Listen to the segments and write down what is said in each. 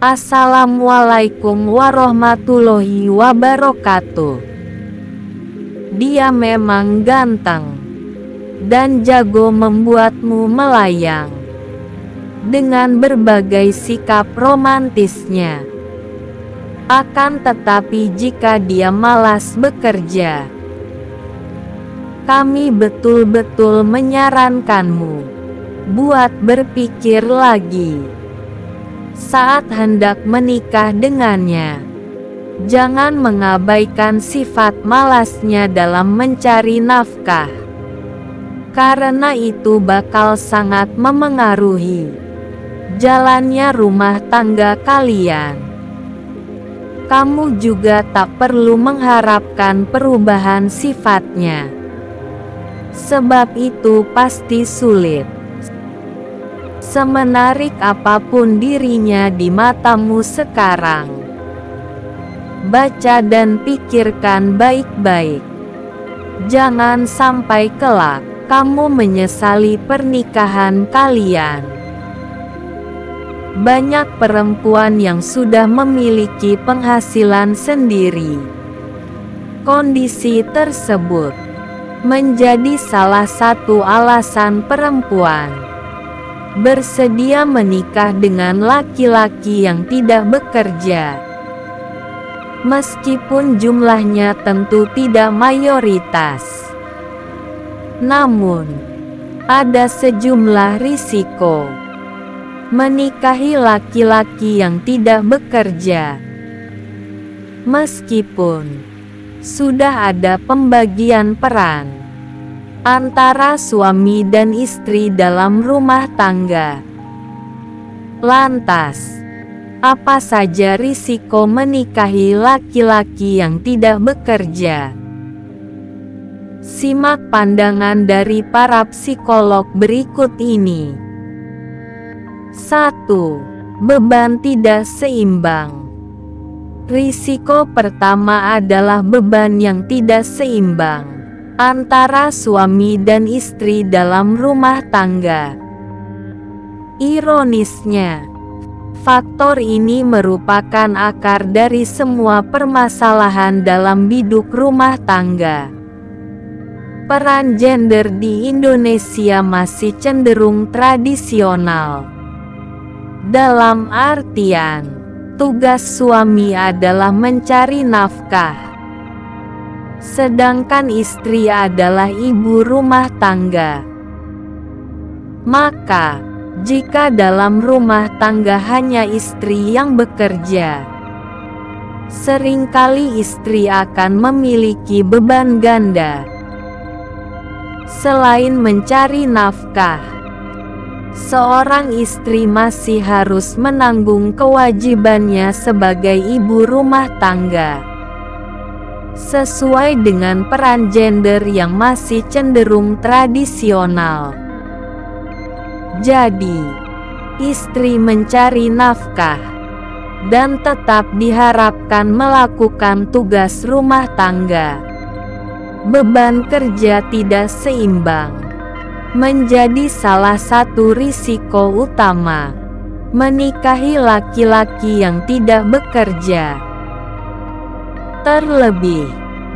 Assalamualaikum warahmatullahi wabarakatuh. Dia memang ganteng dan jago membuatmu melayang dengan berbagai sikap romantisnya. Akan tetapi jika dia malas bekerja, kami betul-betul menyarankanmu buat berpikir lagi. Saat hendak menikah dengannya, jangan mengabaikan sifat malasnya dalam mencari nafkah, karena itu bakal sangat memengaruhi jalannya rumah tangga kalian. Kamu juga tak perlu mengharapkan perubahan sifatnya, sebab itu pasti sulit. Semenarik apapun dirinya di matamu sekarang, baca dan pikirkan baik-baik. Jangan sampai kelak kamu menyesali pernikahan kalian. Banyak perempuan yang sudah memiliki penghasilan sendiri. Kondisi tersebut menjadi salah satu alasan perempuan bersedia menikah dengan laki-laki yang tidak bekerja. Meskipun jumlahnya tentu tidak mayoritas, namun ada sejumlah risiko menikahi laki-laki yang tidak bekerja. Meskipun sudah ada pembagian peran antara suami dan istri dalam rumah tangga, lantas apa saja risiko menikahi laki-laki yang tidak bekerja? Simak pandangan dari para psikolog berikut ini. 1. Beban tidak seimbang. Risiko pertama adalah beban yang tidak seimbang antara suami dan istri dalam rumah tangga. Ironisnya, faktor ini merupakan akar dari semua permasalahan dalam biduk rumah tangga. Peran gender di Indonesia masih cenderung tradisional. Dalam artian, tugas suami adalah mencari nafkah, sedangkan istri adalah ibu rumah tangga. Maka, jika dalam rumah tangga hanya istri yang bekerja, seringkali istri akan memiliki beban ganda. Selain mencari nafkah, seorang istri masih harus menanggung kewajibannya sebagai ibu rumah tangga, sesuai dengan peran gender yang masih cenderung tradisional. Jadi, istri mencari nafkah dan tetap diharapkan melakukan tugas rumah tangga. Beban kerja tidak seimbang menjadi salah satu risiko utama menikahi laki-laki yang tidak bekerja. Terlebih,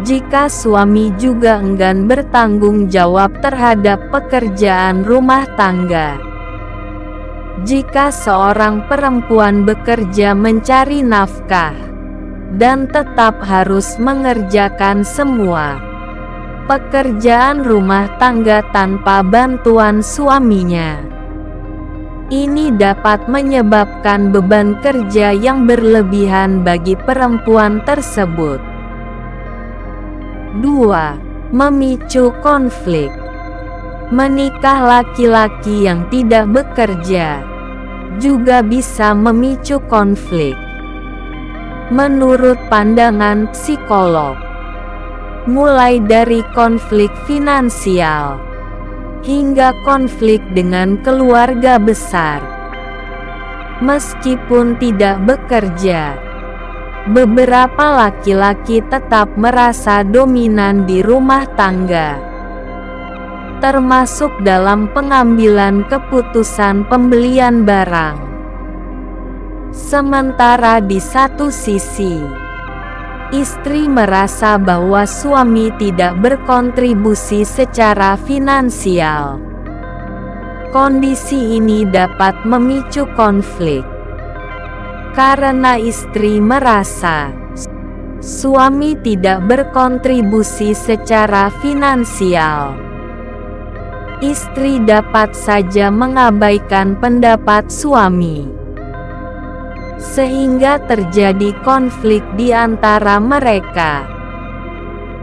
jika suami juga enggan bertanggung jawab terhadap pekerjaan rumah tangga. Jika seorang perempuan bekerja mencari nafkah dan tetap harus mengerjakan semua pekerjaan rumah tangga tanpa bantuan suaminya, ini dapat menyebabkan beban kerja yang berlebihan bagi perempuan tersebut. 2. Memicu konflik. Menikah laki-laki yang tidak bekerja juga bisa memicu konflik. Menurut pandangan psikolog, mulai dari konflik finansial hingga konflik dengan keluarga besar. Meskipun tidak bekerja, beberapa laki-laki tetap merasa dominan di rumah tangga, termasuk dalam pengambilan keputusan pembelian barang. Sementara di satu sisi, istri merasa bahwa suami tidak berkontribusi secara finansial. Kondisi ini dapat memicu konflik, karena istri merasa suami tidak berkontribusi secara finansial. Istri dapat saja mengabaikan pendapat suami, sehingga terjadi konflik di antara mereka.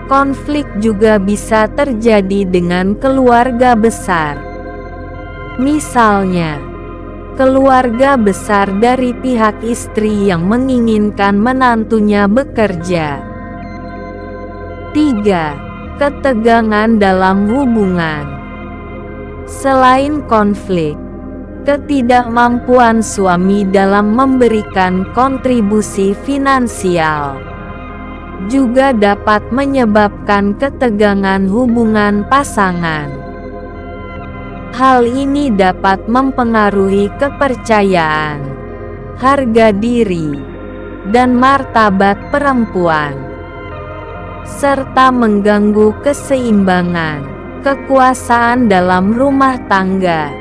Konflik juga bisa terjadi dengan keluarga besar. Misalnya, keluarga besar dari pihak istri yang menginginkan menantunya bekerja. 3. Ketegangan dalam hubungan. Selain konflik, ketidakmampuan suami dalam memberikan kontribusi finansial juga dapat menyebabkan ketegangan hubungan pasangan. Hal ini dapat mempengaruhi kepercayaan, harga diri, dan martabat perempuan, serta mengganggu keseimbangan kekuasaan dalam rumah tangga.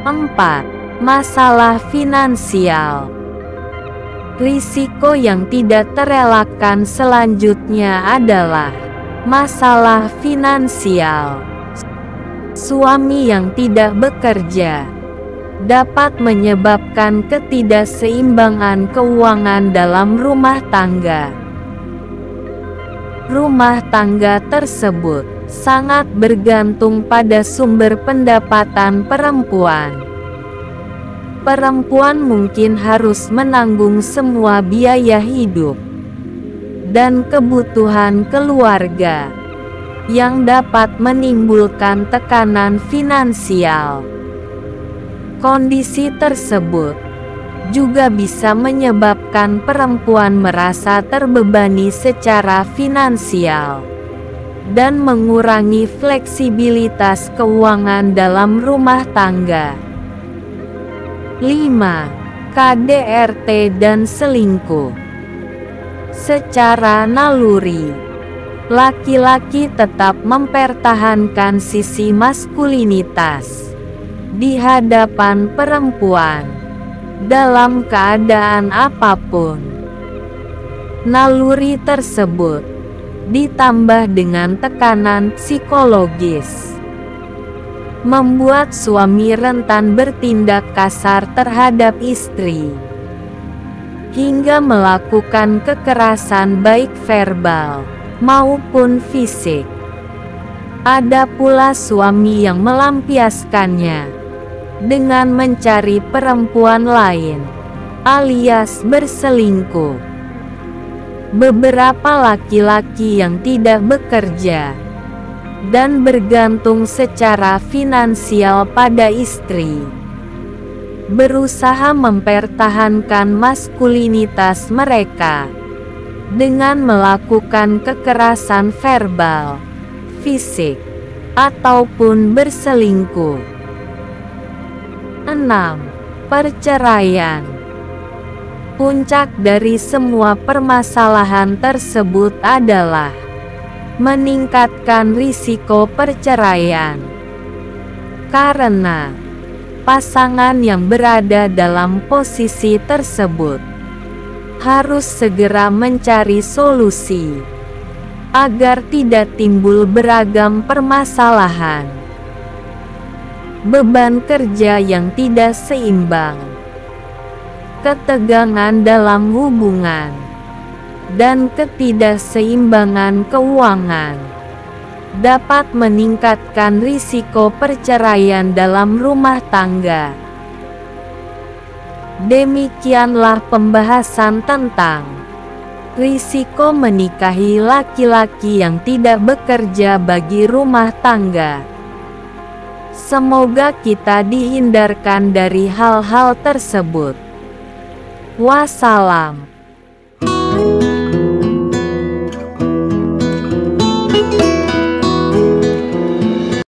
4. Masalah finansial. Risiko yang tidak terelakkan selanjutnya adalah masalah finansial. Suami yang tidak bekerja dapat menyebabkan ketidakseimbangan keuangan dalam rumah tangga. Rumah tangga tersebut sangat bergantung pada sumber pendapatan perempuan. Perempuan mungkin harus menanggung semua biaya hidup dan kebutuhan keluarga, yang dapat menimbulkan tekanan finansial. Kondisi tersebut juga bisa menyebabkan perempuan merasa terbebani secara finansial dan mengurangi fleksibilitas keuangan dalam rumah tangga. 5. KDRT dan selingkuh. Secara naluri, laki-laki tetap mempertahankan sisi maskulinitas di hadapan perempuan dalam keadaan apapun. Naluri tersebut ditambah dengan tekanan psikologis, membuat suami rentan bertindak kasar terhadap istri, hingga melakukan kekerasan baik verbal maupun fisik. Ada pula suami yang melampiaskannya dengan mencari perempuan lain, alias berselingkuh. Beberapa laki-laki yang tidak bekerja dan bergantung secara finansial pada istri berusaha mempertahankan maskulinitas mereka dengan melakukan kekerasan verbal, fisik, ataupun berselingkuh. 6. Perceraian. Puncak dari semua permasalahan tersebut adalah meningkatkan risiko perceraian, karena pasangan yang berada dalam posisi tersebut harus segera mencari solusi agar tidak timbul beragam permasalahan. Beban kerja yang tidak seimbang, ketegangan dalam hubungan, dan ketidakseimbangan keuangan dapat meningkatkan risiko perceraian dalam rumah tangga. Demikianlah pembahasan tentang risiko menikahi laki-laki yang tidak bekerja bagi rumah tangga. Semoga kita dihindarkan dari hal-hal tersebut. Wassalam.